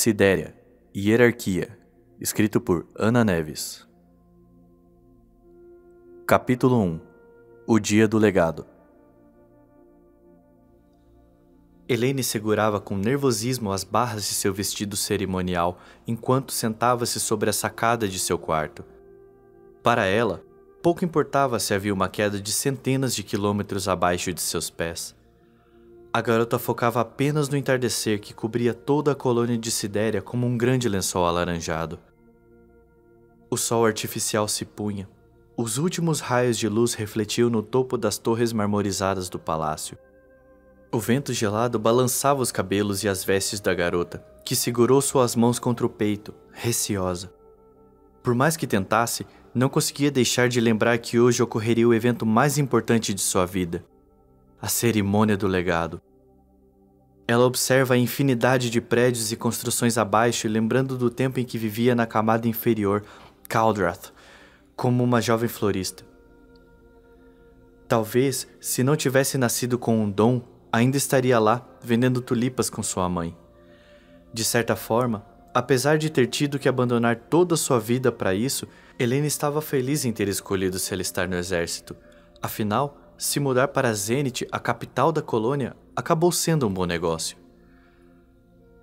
Sidéria, Hierarquia, escrito por Ana Neves. Capítulo 1. O Dia do Legado. Elaine segurava com nervosismo as barras de seu vestido cerimonial enquanto sentava-se sobre a sacada de seu quarto. Para ela, pouco importava se havia uma queda de centenas de quilômetros abaixo de seus pés. A garota focava apenas no entardecer que cobria toda a colônia de Sidéria como um grande lençol alaranjado. O sol artificial se punha. Os últimos raios de luz refletiam no topo das torres marmorizadas do palácio. O vento gelado balançava os cabelos e as vestes da garota, que segurou suas mãos contra o peito, receosa. Por mais que tentasse, não conseguia deixar de lembrar que hoje ocorreria o evento mais importante de sua vida. A cerimônia do legado. Ela observa a infinidade de prédios e construções abaixo, lembrando do tempo em que vivia na camada inferior, Caldrath, como uma jovem florista. Talvez, se não tivesse nascido com um dom, ainda estaria lá, vendendo tulipas com sua mãe. De certa forma, apesar de ter tido que abandonar toda sua vida para isso, Elaine estava feliz em ter escolhido se alistar no exército. Afinal, se mudar para Zenith, a capital da colônia, acabou sendo um bom negócio.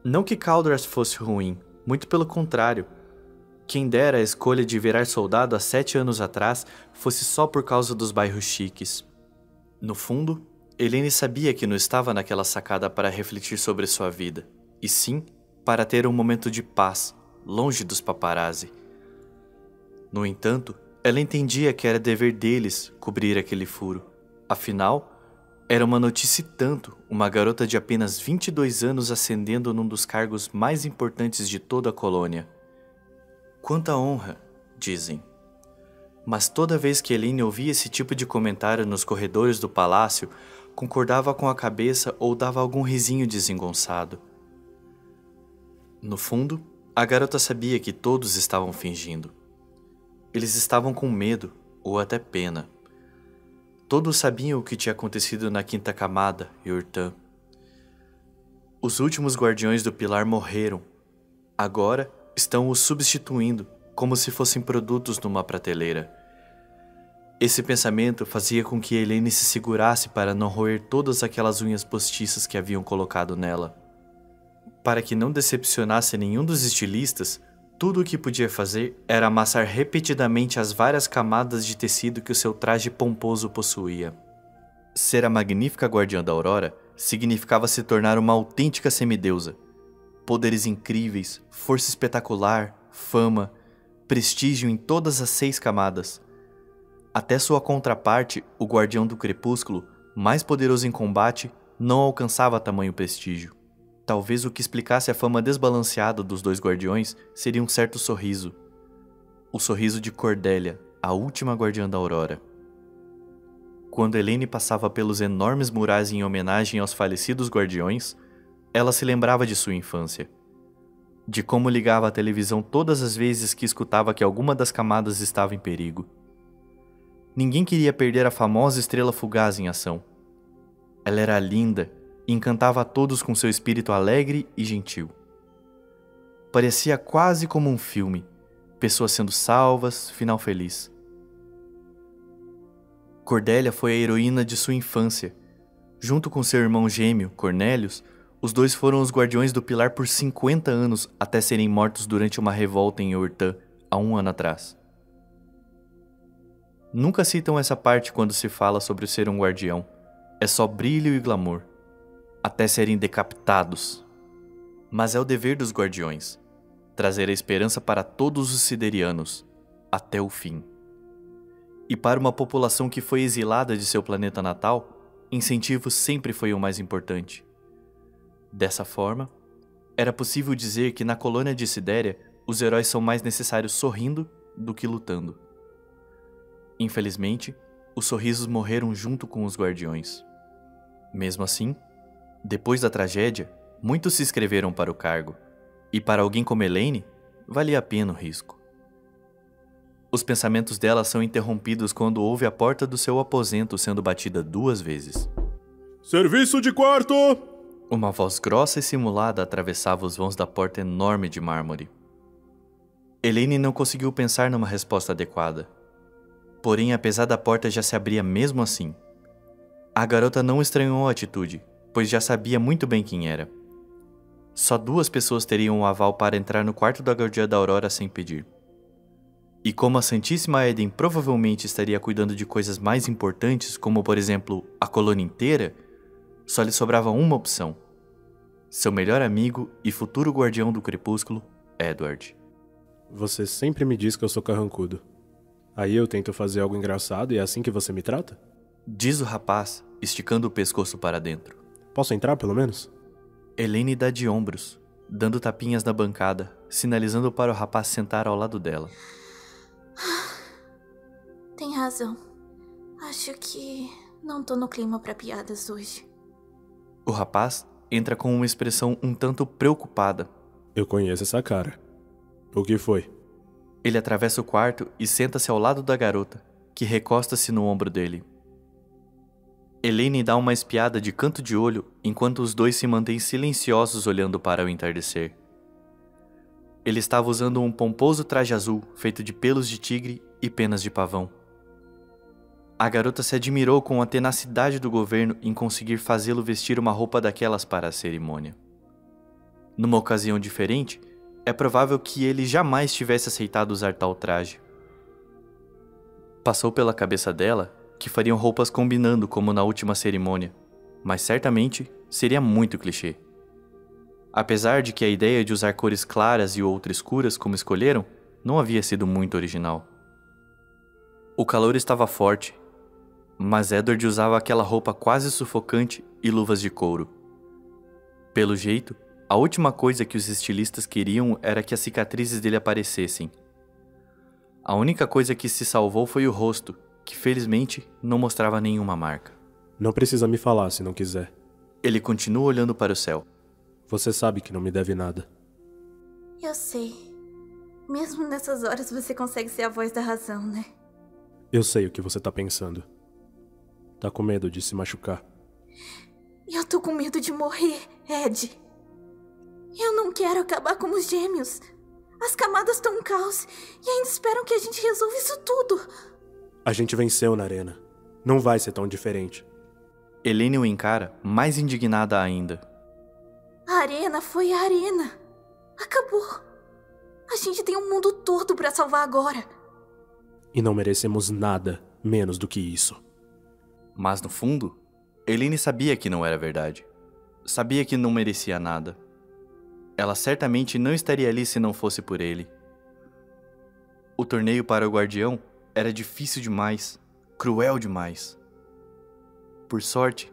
Não que Caldrath fosse ruim, muito pelo contrário. Quem dera a escolha de virar soldado há 7 anos atrás fosse só por causa dos bairros chiques. No fundo, Elaine sabia que não estava naquela sacada para refletir sobre sua vida, e sim para ter um momento de paz, longe dos paparazzi. No entanto, ela entendia que era dever deles cobrir aquele furo. Afinal, era uma notícia e tanto uma garota de apenas 22 anos ascendendo num dos cargos mais importantes de toda a colônia. Quanta honra, dizem. Mas toda vez que Elaine ouvia esse tipo de comentário nos corredores do palácio, concordava com a cabeça ou dava algum risinho desengonçado. No fundo, a garota sabia que todos estavam fingindo. Eles estavam com medo ou até pena. Todos sabiam o que tinha acontecido na quinta camada, Yurtan. Os últimos guardiões do pilar morreram. Agora estão os substituindo, como se fossem produtos numa prateleira. Esse pensamento fazia com que Elaine se segurasse para não roer todas aquelas unhas postiças que haviam colocado nela. Para que não decepcionasse nenhum dos estilistas, tudo o que podia fazer era amassar repetidamente as várias camadas de tecido que o seu traje pomposo possuía. Ser a magnífica guardiã da Aurora significava se tornar uma autêntica semideusa. Poderes incríveis, força espetacular, fama, prestígio em todas as 6 camadas. Até sua contraparte, o Guardião do Crepúsculo, mais poderoso em combate, não alcançava tamanho prestígio. Talvez o que explicasse a fama desbalanceada dos 2 guardiões seria um certo sorriso. O sorriso de Cordélia, a última guardiã da Aurora. Quando Elaine passava pelos enormes murais em homenagem aos falecidos guardiões, ela se lembrava de sua infância. De como ligava a televisão todas as vezes que escutava que alguma das camadas estava em perigo. Ninguém queria perder a famosa estrela fugaz em ação. Ela era linda e encantava a todos com seu espírito alegre e gentil. Parecia quase como um filme, pessoas sendo salvas, final feliz. Cordélia foi a heroína de sua infância. Junto com seu irmão gêmeo, Cornélius, os 2 foram os guardiões do pilar por 50 anos até serem mortos durante uma revolta em Yurtan, há 1 ano atrás. Nunca citam essa parte quando se fala sobre ser um guardião. É só brilho e glamour. Até serem decapitados. Mas é o dever dos guardiões, trazer a esperança para todos os siderianos, até o fim. E para uma população que foi exilada de seu planeta natal, incentivo sempre foi o mais importante. Dessa forma, era possível dizer que na colônia de Sidéria, os heróis são mais necessários sorrindo do que lutando. Infelizmente, os sorrisos morreram junto com os guardiões. Mesmo assim, depois da tragédia, muitos se inscreveram para o cargo, e para alguém como Elaine, valia a pena o risco. Os pensamentos dela são interrompidos quando ouve a porta do seu aposento sendo batida 2 vezes. Serviço de quarto! Uma voz grossa e simulada atravessava os vãos da porta enorme de mármore. Elaine não conseguiu pensar numa resposta adequada. Porém, a pesada porta já se abria mesmo assim. A garota não estranhou a atitude, pois já sabia muito bem quem era. Só 2 pessoas teriam o aval para entrar no quarto da Guardiã da Aurora sem pedir. E como a Santíssima Eden provavelmente estaria cuidando de coisas mais importantes, como por exemplo, a colônia inteira, só lhe sobrava uma opção. Seu melhor amigo e futuro guardião do crepúsculo, Edward. Você sempre me diz que eu sou carrancudo. Aí eu tento fazer algo engraçado e é assim que você me trata? Diz o rapaz, esticando o pescoço para dentro. Posso entrar, pelo menos? Elaine dá de ombros, dando tapinhas na bancada, sinalizando para o rapaz sentar ao lado dela. Tem razão. Acho que não tô no clima pra piadas hoje. O rapaz entra com uma expressão um tanto preocupada. Eu conheço essa cara. O que foi? Ele atravessa o quarto e senta-se ao lado da garota, que recosta-se no ombro dele. Elaine dá uma espiada de canto de olho enquanto os dois se mantêm silenciosos olhando para o entardecer. Ele estava usando um pomposo traje azul feito de pelos de tigre e penas de pavão. A garota se admirou com a tenacidade do governo em conseguir fazê-lo vestir uma roupa daquelas para a cerimônia. Numa ocasião diferente, é provável que ele jamais tivesse aceitado usar tal traje. Passou pela cabeça dela que fariam roupas combinando como na última cerimônia, mas certamente seria muito clichê. Apesar de que a ideia de usar cores claras e outra escuras como escolheram não havia sido muito original. O calor estava forte, mas Edward usava aquela roupa quase sufocante e luvas de couro. Pelo jeito, a última coisa que os estilistas queriam era que as cicatrizes dele aparecessem. A única coisa que se salvou foi o rosto, que felizmente não mostrava nenhuma marca. Não precisa me falar se não quiser. Ele continua olhando para o céu. Você sabe que não me deve nada. Eu sei. Mesmo nessas horas você consegue ser a voz da razão, né? Eu sei o que você tá pensando. Tá com medo de se machucar. Eu tô com medo de morrer, Ed. Eu não quero acabar como os gêmeos. As camadas estão um caos e ainda esperam que a gente resolva isso tudo. A gente venceu na arena. Não vai ser tão diferente. Elaine o encara, mais indignada ainda. A arena foi a arena. Acabou. A gente tem um mundo todo pra salvar agora. E não merecemos nada menos do que isso. Mas no fundo, Elaine sabia que não era verdade. Sabia que não merecia nada. Ela certamente não estaria ali se não fosse por ele. O torneio para o Guardião era difícil demais, cruel demais. Por sorte,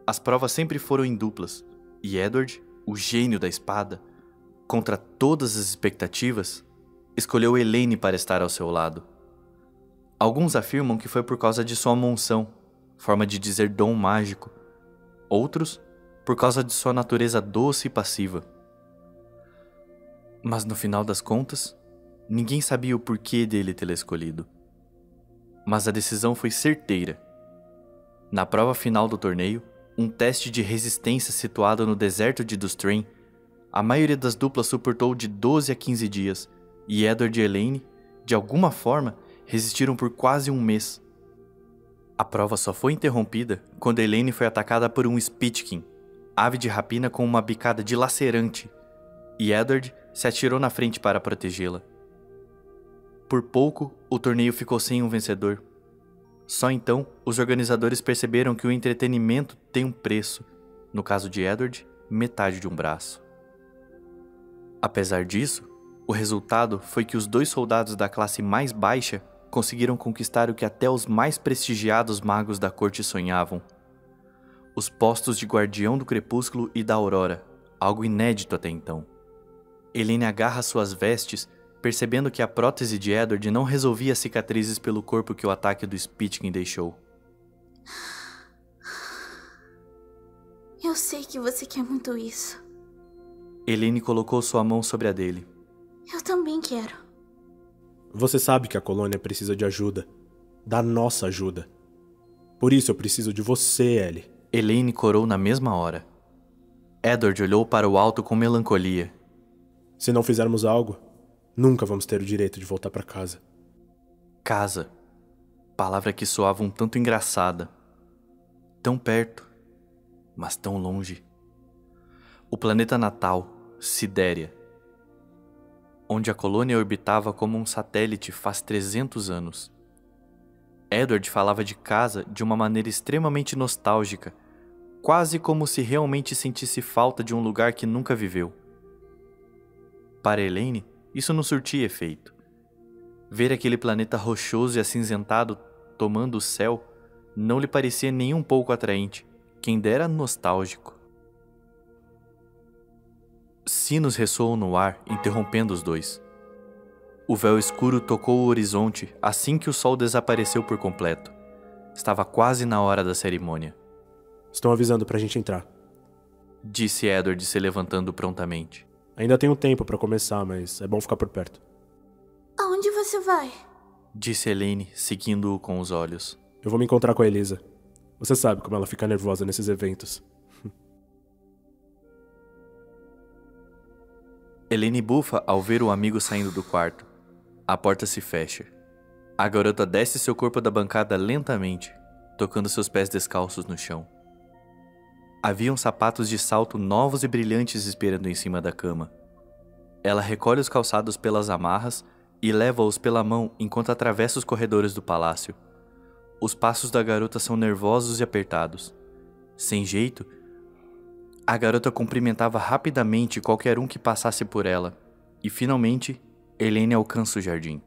as provas sempre foram em duplas, e Edward, o gênio da espada, contra todas as expectativas, escolheu Elaine para estar ao seu lado. Alguns afirmam que foi por causa de sua monção, forma de dizer dom mágico. Outros, por causa de sua natureza doce e passiva. Mas no final das contas, ninguém sabia o porquê dele tê-la escolhido. Mas a decisão foi certeira. Na prova final do torneio, um teste de resistência situado no deserto de Dustrain, a maioria das duplas suportou de 12 a 15 dias, e Edward e Elaine, de alguma forma, resistiram por quase um mês. A prova só foi interrompida quando Elaine foi atacada por um Spitkin, ave de rapina com uma bicada dilacerante, e Edward se atirou na frente para protegê-la. Por pouco, o torneio ficou sem um vencedor. Só então, os organizadores perceberam que o entretenimento tem um preço. No caso de Edward, metade de um braço. Apesar disso, o resultado foi que os 2 soldados da classe mais baixa conseguiram conquistar o que até os mais prestigiados magos da corte sonhavam. Os postos de Guardião do Crepúsculo e da Aurora, algo inédito até então. Elaine agarra suas vestes, percebendo que a prótese de Edward não resolvia as cicatrizes pelo corpo que o ataque do Spitkin deixou. Eu sei que você quer muito isso. Elaine colocou sua mão sobre a dele. Eu também quero. Você sabe que a colônia precisa de ajuda. Da nossa ajuda. Por isso eu preciso de você, Ellie. Elaine corou na mesma hora. Edward olhou para o alto com melancolia. Se não fizermos algo, nunca vamos ter o direito de voltar para casa. Casa. Palavra que soava um tanto engraçada. Tão perto, mas tão longe. O planeta natal, Sidéria, onde a colônia orbitava como um satélite faz 300 anos. Edward falava de casa de uma maneira extremamente nostálgica, quase como se realmente sentisse falta de um lugar que nunca viveu. Para Elaine, isso não surtia efeito. Ver aquele planeta rochoso e acinzentado tomando o céu não lhe parecia nem um pouco atraente, quem dera nostálgico. Sinos ressoam no ar, interrompendo os dois. O véu escuro tocou o horizonte assim que o sol desapareceu por completo. Estava quase na hora da cerimônia. Estão avisando pra gente entrar, disse Edward se levantando prontamente. Ainda tem um tempo pra começar, mas é bom ficar por perto. Aonde você vai? Disse Elaine, seguindo-o com os olhos. Eu vou me encontrar com a Elisa. Você sabe como ela fica nervosa nesses eventos. Elaine bufa ao ver o amigo saindo do quarto. A porta se fecha. A garota desce seu corpo da bancada lentamente, tocando seus pés descalços no chão. Haviam sapatos de salto novos e brilhantes esperando em cima da cama. Ela recolhe os calçados pelas amarras e leva-os pela mão enquanto atravessa os corredores do palácio. Os passos da garota são nervosos e apertados. Sem jeito, a garota cumprimentava rapidamente qualquer um que passasse por ela, e finalmente, Elaine alcança o jardim.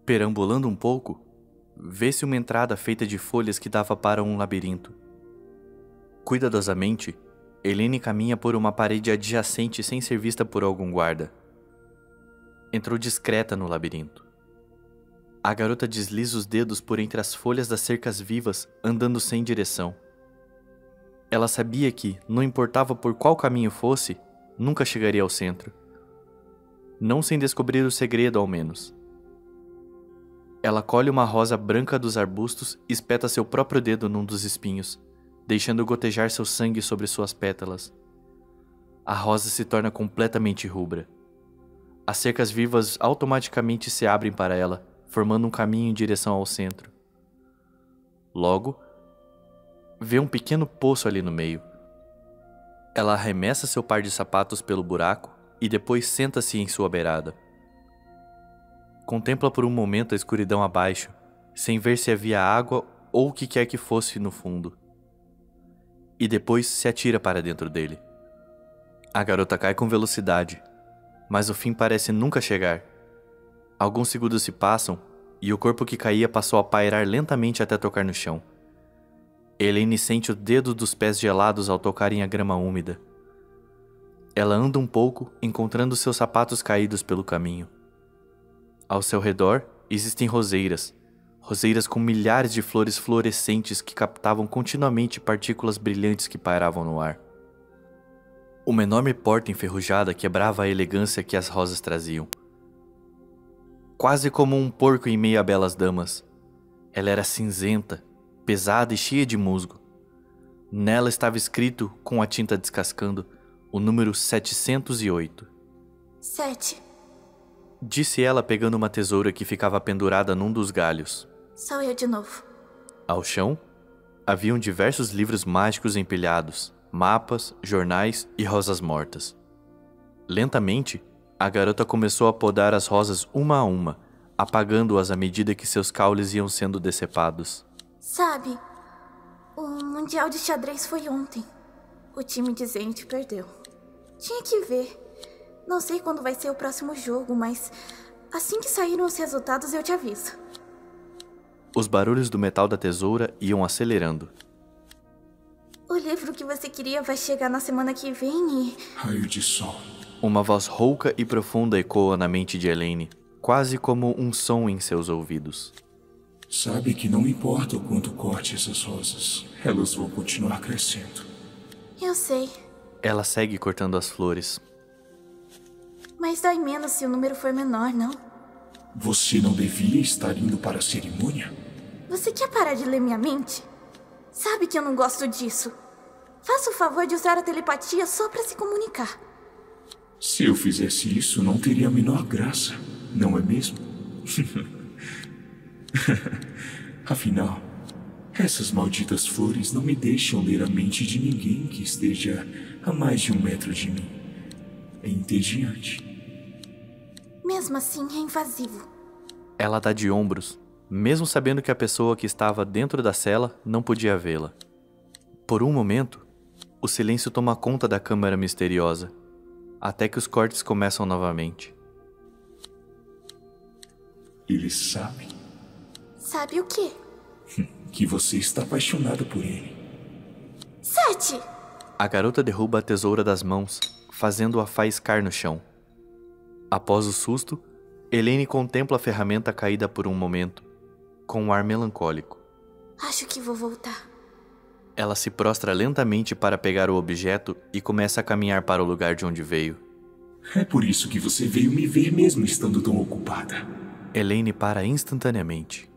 Perambulando um pouco, vê-se uma entrada feita de folhas que dava para um labirinto. Cuidadosamente, Elaine caminha por uma parede adjacente sem ser vista por algum guarda. Entrou discreta no labirinto. A garota desliza os dedos por entre as folhas das cercas vivas, andando sem direção. Ela sabia que, não importava por qual caminho fosse, nunca chegaria ao centro. Não sem descobrir o segredo, ao menos. Ela colhe uma rosa branca dos arbustos e espeta seu próprio dedo num dos espinhos, deixando gotejar seu sangue sobre suas pétalas. A rosa se torna completamente rubra. As cercas vivas automaticamente se abrem para ela, formando um caminho em direção ao centro. Logo, vê um pequeno poço ali no meio. Ela arremessa seu par de sapatos pelo buraco e depois senta-se em sua beirada. Contempla por um momento a escuridão abaixo, sem ver se havia água ou o que quer que fosse no fundo. E depois se atira para dentro dele. A garota cai com velocidade, mas o fim parece nunca chegar. Alguns segundos se passam e o corpo que caía passou a pairar lentamente até tocar no chão. Elaine sente o dedo dos pés gelados ao tocarem a grama úmida. Ela anda um pouco, encontrando seus sapatos caídos pelo caminho. Ao seu redor existem roseiras com milhares de flores fluorescentes que captavam continuamente partículas brilhantes que pairavam no ar. Uma enorme porta enferrujada quebrava a elegância que as rosas traziam. Quase como um porco em meio a belas damas. Ela era cinzenta, pesada e cheia de musgo. Nela estava escrito, com a tinta descascando, o número 708. 7. Disse ela pegando uma tesoura que ficava pendurada num dos galhos. Sou eu de novo. Ao chão, haviam diversos livros mágicos empilhados, mapas, jornais e rosas mortas. Lentamente, a garota começou a podar as rosas uma a uma, apagando-as à medida que seus caules iam sendo decepados. Sabe, o Mundial de Xadrez foi ontem. O time de Zenith perdeu. Tinha que ver. Não sei quando vai ser o próximo jogo, mas assim que saíram os resultados eu te aviso. Os barulhos do metal da tesoura iam acelerando. O livro que você queria vai chegar na semana que vem e... Raio de sol. Uma voz rouca e profunda ecoa na mente de Elaine, quase como um som em seus ouvidos. Sabe que não importa o quanto corte essas rosas, elas vão continuar crescendo. Eu sei. Ela segue cortando as flores. Mas dói menos se o número for menor, não? Você não devia estar indo para a cerimônia? Você quer parar de ler minha mente? Sabe que eu não gosto disso. Faça o favor de usar a telepatia só pra se comunicar. Se eu fizesse isso, não teria a menor graça, não é mesmo? Afinal, essas malditas flores não me deixam ler a mente de ninguém que esteja a mais de 1 metro de mim. É entediante. Mesmo assim, é invasivo. Ela dá de ombros, mesmo sabendo que a pessoa que estava dentro da cela não podia vê-la. Por um momento, o silêncio toma conta da câmara misteriosa, até que os cortes começam novamente. Eles sabem Sabe o quê? que você está apaixonado por ele. 7! A garota derruba a tesoura das mãos, fazendo-a faiscar no chão. Após o susto, Elaine contempla a ferramenta caída por um momento, com um ar melancólico. Acho que vou voltar. Ela se prostra lentamente para pegar o objeto e começa a caminhar para o lugar de onde veio. É por isso que você veio me ver mesmo estando tão ocupada. Elaine para instantaneamente.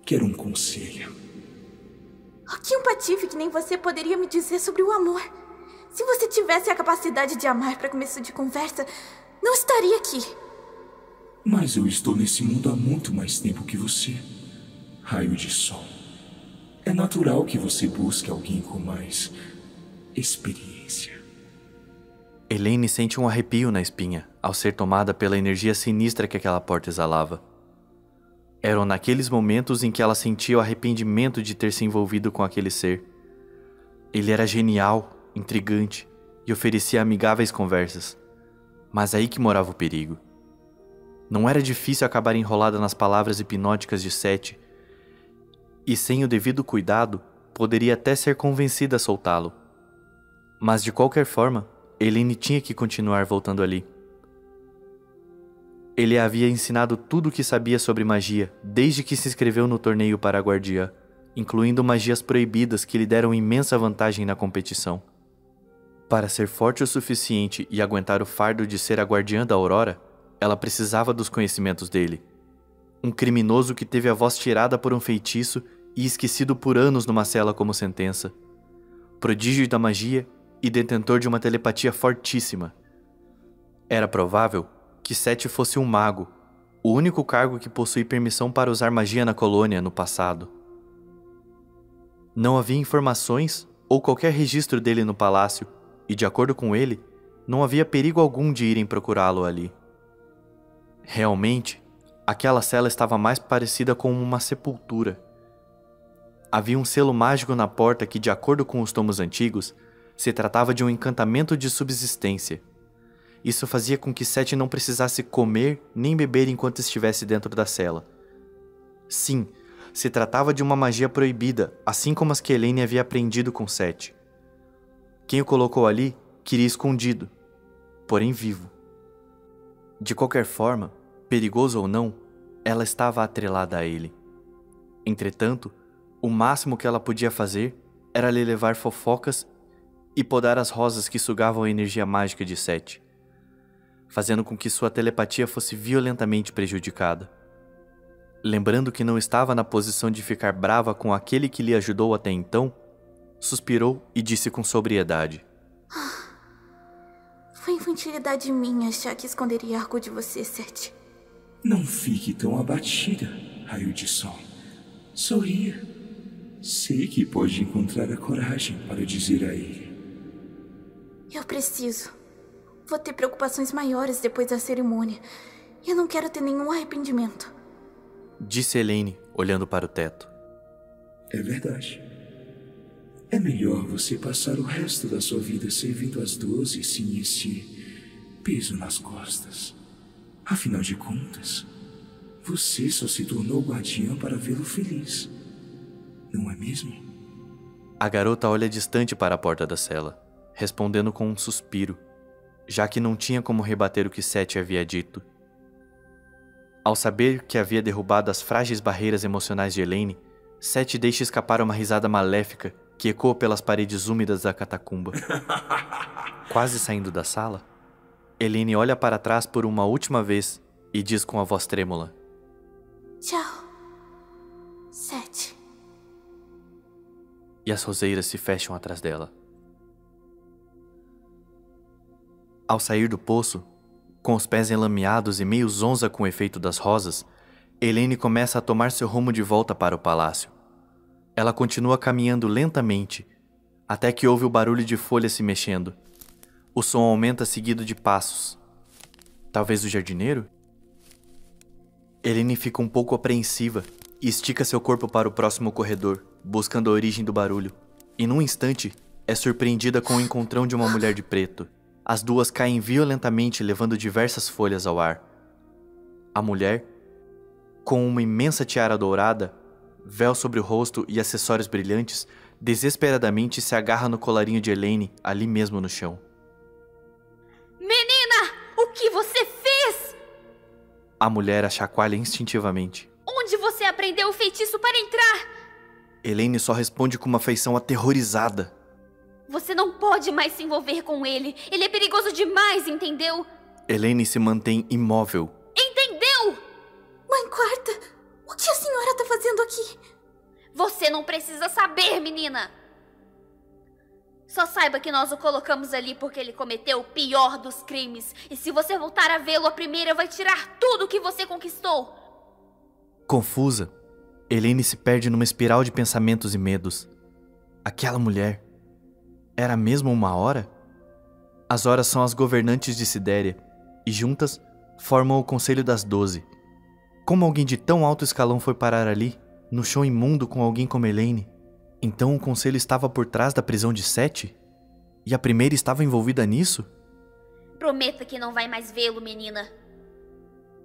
Quero um conselho. O que um patife que nem você poderia me dizer sobre o amor? Se você tivesse a capacidade de amar para começo de conversa, não estaria aqui. Mas eu estou nesse mundo há muito mais tempo que você. Raio de sol. É natural que você busque alguém com mais experiência. Elaine sente um arrepio na espinha ao ser tomada pela energia sinistra que aquela porta exalava. Eram naqueles momentos em que ela sentia o arrependimento de ter se envolvido com aquele ser. Ele era genial, intrigante e oferecia amigáveis conversas. Mas aí que morava o perigo. Não era difícil acabar enrolada nas palavras hipnóticas de Seth, e sem o devido cuidado, poderia até ser convencida a soltá-lo. Mas de qualquer forma, Elaine tinha que continuar voltando ali. Ele a havia ensinado tudo o que sabia sobre magia, desde que se inscreveu no torneio para a guardiã, incluindo magias proibidas que lhe deram imensa vantagem na competição. Para ser forte o suficiente e aguentar o fardo de ser a guardiã da Aurora, ela precisava dos conhecimentos dele. Um criminoso que teve a voz tirada por um feitiço e esquecido por anos numa cela como sentença. Prodígio da magia e detentor de uma telepatia fortíssima. Era provável que Seth fosse um mago, o único cargo que possui permissão para usar magia na colônia no passado. Não havia informações ou qualquer registro dele no palácio, e de acordo com ele, não havia perigo algum de irem procurá-lo ali. Realmente, aquela cela estava mais parecida com uma sepultura. Havia um selo mágico na porta que, de acordo com os tomos antigos, se tratava de um encantamento de subsistência. Isso fazia com que Seth não precisasse comer nem beber enquanto estivesse dentro da cela. Sim, se tratava de uma magia proibida, assim como as que Elaine havia aprendido com Seth. Quem o colocou ali queria escondido, porém vivo. De qualquer forma, perigoso ou não, ela estava atrelada a ele. Entretanto, o máximo que ela podia fazer era lhe levar fofocas e podar as rosas que sugavam a energia mágica de Seth, fazendo com que sua telepatia fosse violentamente prejudicada. Lembrando que não estava na posição de ficar brava com aquele que lhe ajudou até então, suspirou e disse com sobriedade: Foi infantilidade minha achar que esconderia algo de você, Seth. Não fique tão abatida, raio de sol. Sorria. Sei que pode encontrar a coragem para dizer a ele. Eu preciso. Vou ter preocupações maiores depois da cerimônia. E eu não quero ter nenhum arrependimento. Disse Elaine, olhando para o teto. É verdade. É melhor você passar o resto da sua vida servindo as 12 sem esse peso nas costas. Afinal de contas, você só se tornou guardiã para vê-lo feliz. Não é mesmo? A garota olha distante para a porta da cela, respondendo com um suspiro, já que não tinha como rebater o que Seth havia dito. Ao saber que havia derrubado as frágeis barreiras emocionais de Elaine, Seth deixa escapar uma risada maléfica que ecoa pelas paredes úmidas da catacumba. Quase saindo da sala, Elaine olha para trás por uma última vez e diz com a voz trêmula: Tchau, Seth. E as roseiras se fecham atrás dela. Ao sair do poço, com os pés enlameados e meio zonza com o efeito das rosas, Elaine começa a tomar seu rumo de volta para o palácio. Ela continua caminhando lentamente, até que ouve o barulho de folhas se mexendo. O som aumenta seguido de passos. Talvez o jardineiro? Elaine fica um pouco apreensiva e estica seu corpo para o próximo corredor, buscando a origem do barulho. E num instante, é surpreendida com o encontrão de uma mulher de preto. As duas caem violentamente, levando diversas folhas ao ar. A mulher, com uma imensa tiara dourada, véu sobre o rosto e acessórios brilhantes, desesperadamente se agarra no colarinho de Elaine, ali mesmo no chão. Menina, o que você fez? A mulher a chacoalha instintivamente. Onde você aprendeu o feitiço para entrar? Elaine só responde com uma feição aterrorizada. Você não pode mais se envolver com ele. Ele é perigoso demais, entendeu? Elaine se mantém imóvel. Entendeu? Mãe Quarta, o que a senhora tá fazendo aqui? Você não precisa saber, menina. Só saiba que nós o colocamos ali porque ele cometeu o pior dos crimes. E se você voltar a vê-lo, a primeira vai tirar tudo que você conquistou. Confusa, Elaine se perde numa espiral de pensamentos e medos. Aquela mulher... era mesmo uma hora? As horas são as governantes de Sidéria, e juntas formam o Conselho das 12. Como alguém de tão alto escalão foi parar ali, no chão imundo com alguém como Elaine? Então o Conselho estava por trás da prisão de Sete? E a primeira estava envolvida nisso? Prometa que não vai mais vê-lo, menina.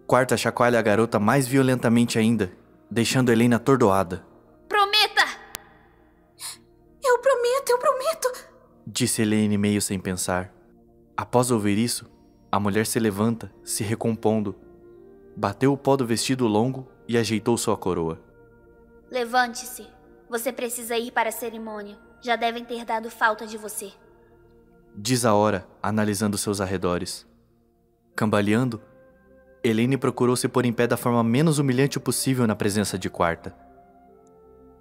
Quarta chacoalha a garota mais violentamente ainda, deixando Elaine atordoada. Prometa! Eu prometo! Disse Elaine meio sem pensar. Após ouvir isso, a mulher se levanta, se recompondo. Bateu o pó do vestido longo e ajeitou sua coroa. Levante-se. Você precisa ir para a cerimônia. Já devem ter dado falta de você. Diz a hora, analisando seus arredores. Cambaleando, Elaine procurou se pôr em pé da forma menos humilhante possível na presença de Quarta.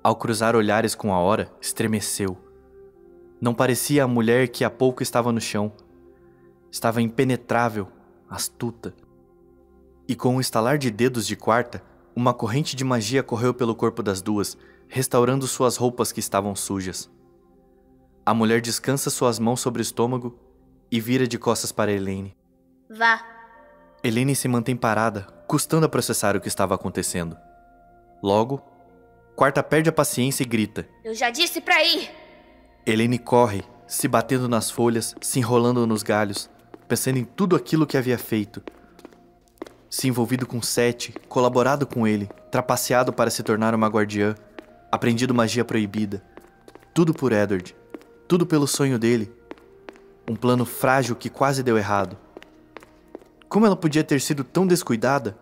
Ao cruzar olhares com a hora, estremeceu. Não parecia a mulher que há pouco estava no chão. Estava impenetrável, astuta. E com o estalar de dedos de Quarta, uma corrente de magia correu pelo corpo das duas, restaurando suas roupas que estavam sujas. A mulher descansa suas mãos sobre o estômago e vira de costas para Elaine. Vá. Elaine se mantém parada, custando a processar o que estava acontecendo. Logo, Quarta perde a paciência e grita. Eu já disse pra ir! Elaine corre, se batendo nas folhas, se enrolando nos galhos, pensando em tudo aquilo que havia feito. Se envolvido com Sete, colaborado com ele, trapaceado para se tornar uma guardiã, aprendido magia proibida. Tudo por Edward. Tudo pelo sonho dele. Um plano frágil que quase deu errado. Como ela podia ter sido tão descuidada?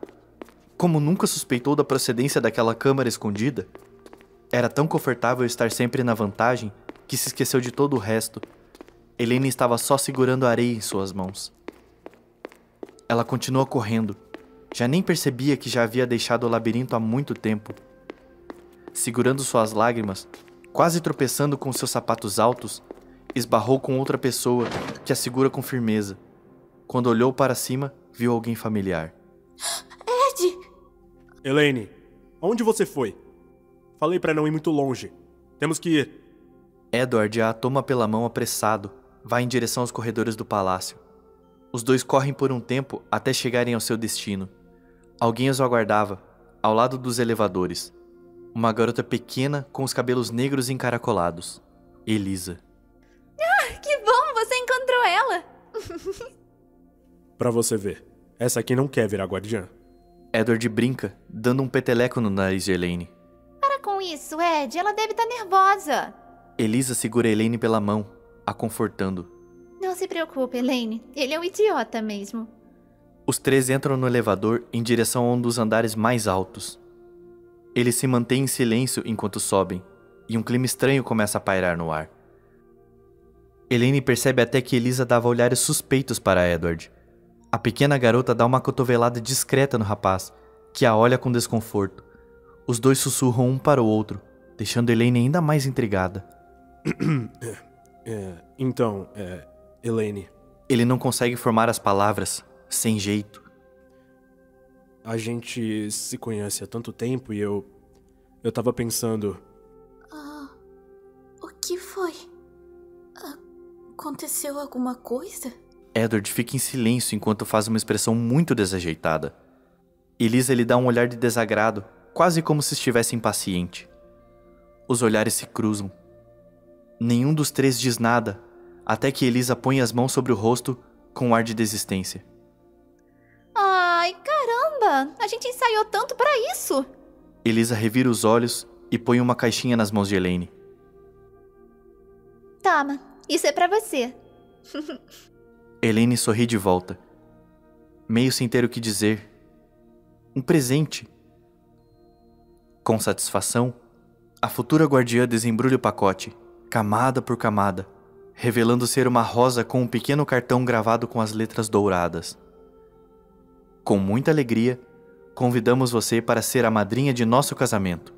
Como nunca suspeitou da procedência daquela câmara escondida? Era tão confortável estar sempre na vantagem que se esqueceu de todo o resto. Elaine estava só segurando a areia em suas mãos. Ela continua correndo. Já nem percebia que já havia deixado o labirinto há muito tempo. Segurando suas lágrimas, quase tropeçando com seus sapatos altos, esbarrou com outra pessoa que a segura com firmeza. Quando olhou para cima, viu alguém familiar. Ed! Elaine, aonde você foi? Falei pra não ir muito longe. Temos que ir. Edward a toma pela mão apressado, vai em direção aos corredores do palácio. Os dois correm por um tempo até chegarem ao seu destino. Alguém os aguardava, ao lado dos elevadores. Uma garota pequena com os cabelos negros encaracolados. Elisa. Que bom, você encontrou ela! Pra você ver, essa aqui não quer virar guardiã. Edward brinca, dando um peteleco no nariz de Elaine. Para com isso, Ed. Ela deve estar nervosa. Elisa segura Elaine pela mão, a confortando. Não se preocupe, Elaine. Ele é um idiota mesmo. Os três entram no elevador em direção a um dos andares mais altos. Eles se mantêm em silêncio enquanto sobem, e um clima estranho começa a pairar no ar. Elaine percebe até que Elisa dava olhares suspeitos para Edward. A pequena garota dá uma cotovelada discreta no rapaz, que a olha com desconforto. Os dois sussurram um para o outro, deixando Elaine ainda mais intrigada. Então, Elaine. Ele não consegue formar as palavras, sem jeito. A gente se conhece há tanto tempo e eu tava pensando... O que foi? Aconteceu alguma coisa? Edward fica em silêncio enquanto faz uma expressão muito desajeitada. Elisa lhe dá um olhar de desagrado, quase como se estivesse impaciente. Os olhares se cruzam. Nenhum dos três diz nada, até que Elisa põe as mãos sobre o rosto com um ar de desistência. Ai, caramba! A gente ensaiou tanto pra isso! Elisa revira os olhos e põe uma caixinha nas mãos de Elaine. Toma, isso é pra você. Elaine sorri de volta, meio sem ter o que dizer. Um presente. Com satisfação, a futura guardiã desembrulha o pacote, camada por camada, revelando ser uma rosa com um pequeno cartão gravado com as letras douradas. Com muita alegria, convidamos você para ser a madrinha de nosso casamento,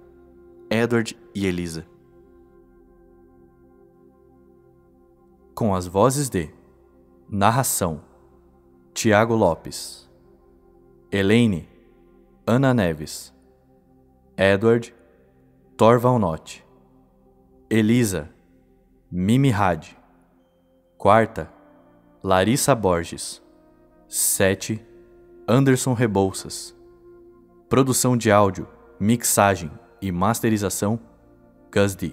Edward e Elisa. Com as vozes de narração: Tiago Lopes, Elaine, Ana Neves, Edward, Thor Valnott, Elisa, Mimi Had, Quarta, Larissa Borges, 7, Anderson Rebouças. Produção de áudio, mixagem e masterização, Gus D.